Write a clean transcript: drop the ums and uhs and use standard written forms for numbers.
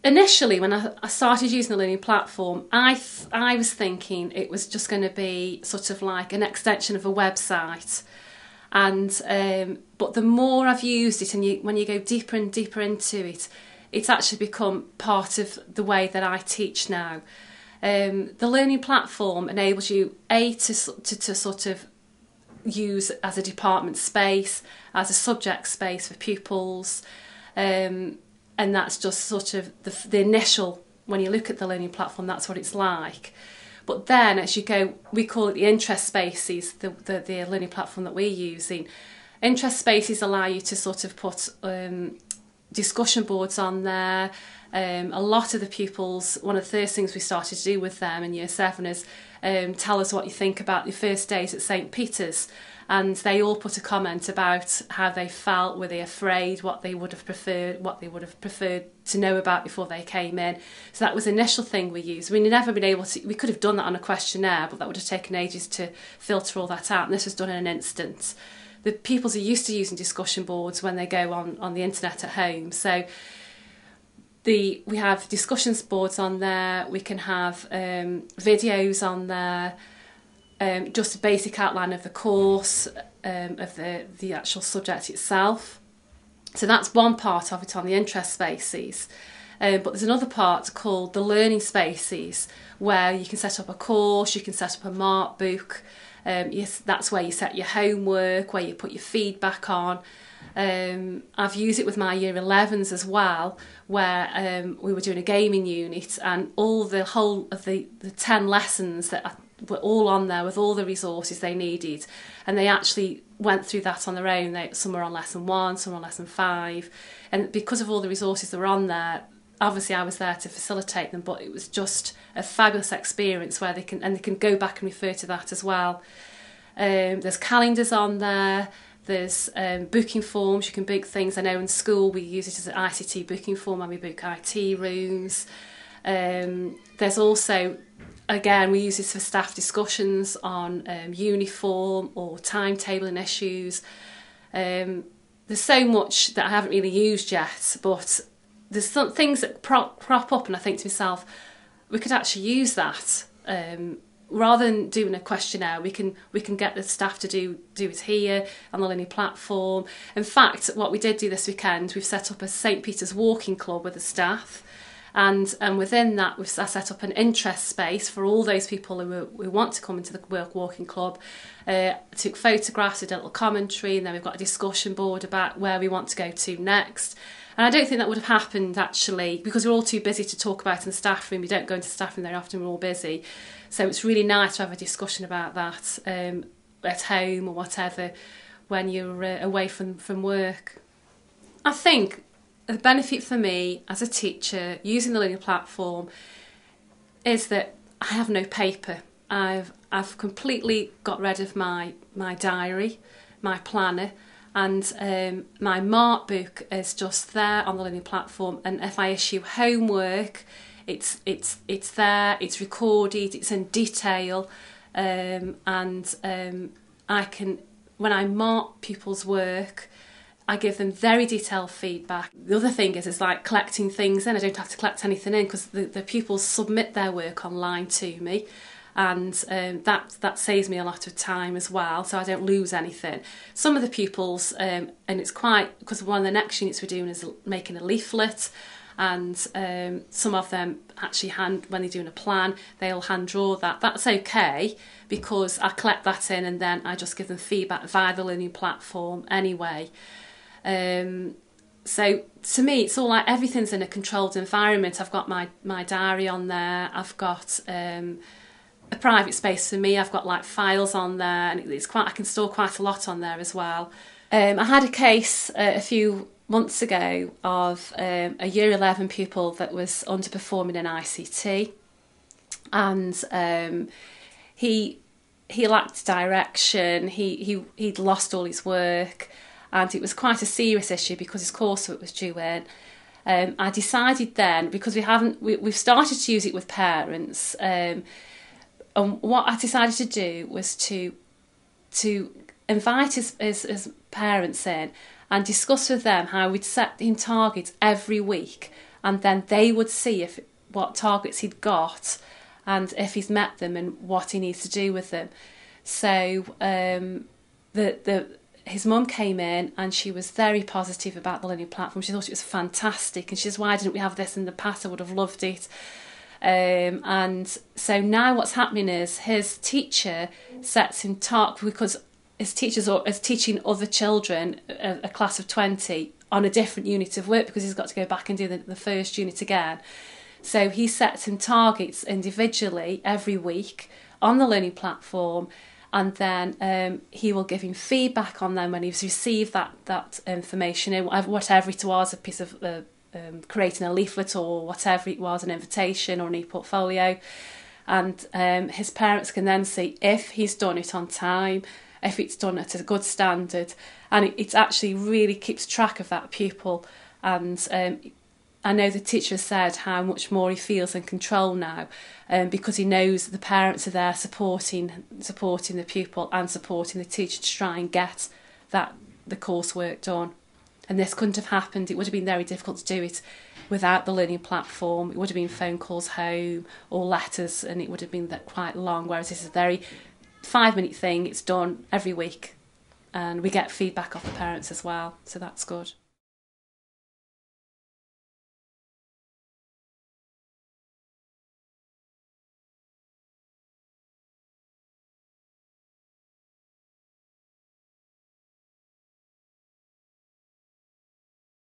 initially, when I started using the learning platform, I was thinking it was just going to be sort of like an extension of a website. And but the more I've used it, and when you go deeper and deeper into it, it's actually become part of the way that I teach now. The learning platform enables you to sort of use as a department space, as a subject space for pupils, and that's just sort of the initial, when you look at the learning platform, that's what it's like. But then as you go, we call it the interest spaces, the learning platform that we're using. Interest spaces allow you to sort of put discussion boards on there. A lot of the pupils, one of the first things we started to do with them in Year 7 is tell us what you think about your first days at St Peter's. And they all put a comment about how they felt, were they afraid, what they would have preferred to know about before they came in. So that was the initial thing we used. We've never been able to, we could have done that on a questionnaire, but that would have taken ages to filter all that out, and this was done in an instant. The pupils are used to using discussion boards when they go on the internet at home. So we have discussions boards on there, we can have videos on there, just a basic outline of the course, of the actual subject itself. So that's one part of it on the interest spaces. But there's another part called the learning spaces, where you can set up a course, you can set up a mark book. Yes, that's where you set your homework, where you put your feedback on. I've used it with my Year 11s as well, where we were doing a gaming unit, and the whole of the 10 lessons that were all on there with all the resources they needed, and they actually went through that on their own. Some were on lesson 1, some were on lesson 5, and because of all the resources that were on there, obviously I was there to facilitate them, but it was just a fabulous experience where they can go back and refer to that as well. There's calendars on there. There's booking forms, you can book things. I know in school we use it as an ICT booking form when we book IT rooms. There's also, again, we use this for staff discussions on uniform or timetabling issues. There's so much that I haven't really used yet, but there's some things that crop up, and I think to myself, we could actually use that. Rather than doing a questionnaire, we can get the staff to do it here on the learning platform. In fact, what we did do this weekend, we've set up a St Peter's walking club with the staff, and within that I set up an interest space for all those people who want to come into the walking club. Took photographs, did a little commentary, and then we've got a discussion board about where we want to go to next. And I don't think that would have happened actually, because we're all too busy to talk about it in the staff room. We don't go into the staff room very often, we're all busy. So it's really nice to have a discussion about that at home or whatever when you're away from work. I think the benefit for me as a teacher using the learning platform is that I have no paper. I've completely got rid of my diary, my planner, and my mark book is just there on the learning platform. And if I issue homework, it's there, it's recorded, it's in detail, and I can, when I mark pupils' work, I give them very detailed feedback. The other thing is like collecting things in. I don't have to collect anything in because the pupils submit their work online to me, and that saves me a lot of time as well, so I don't lose anything. Some of the pupils, and it's quite, because one of the next units we're doing is making a leaflet, and some of them actually when they're doing a plan, they'll hand draw that. That's okay, because I collect that in and then I just give them feedback via the learning platform anyway. So to me, it's all like everything's in a controlled environment. I've got my diary on there. I've got a private space for me. I've got like files on there, and I can store quite a lot on there as well. I had a case a few months ago of a Year 11 pupil that was underperforming in ICT, and he lacked direction. He'd lost all his work, and it was quite a serious issue because his coursework was due in. I decided then, because we've started to use it with parents, and what I decided to do was to invite his parents in and discuss with them how we'd set him targets every week, and then they would see what targets he'd got and if he's met them and what he needs to do with them. So his mum came in and she was very positive about the learning platform. She thought it was fantastic, and she says, why didn't we have this in the past? I would have loved it. And so now what's happening is his teacher sets him because his teachers is teaching other children, a class of 20, on a different unit of work, because he's got to go back and do the first unit again. So he sets him targets individually every week on the learning platform, and then he will give him feedback on them when he's received that information, whatever it was, a piece of creating a leaflet or whatever it was, an invitation or an e-portfolio. And his parents can then see if he's done it on time, if it's done at a good standard, and it actually really keeps track of that pupil. And I know the teacher said how much more he feels in control now, because he knows the parents are there supporting the pupil and supporting the teacher to try and get the coursework done. And this couldn't have happened. It would have been very difficult to do it without the learning platform. It would have been phone calls home or letters, and it would have been quite long, whereas this is a very 5-minute thing. It's done every week, and we get feedback off the parents as well, so that's good.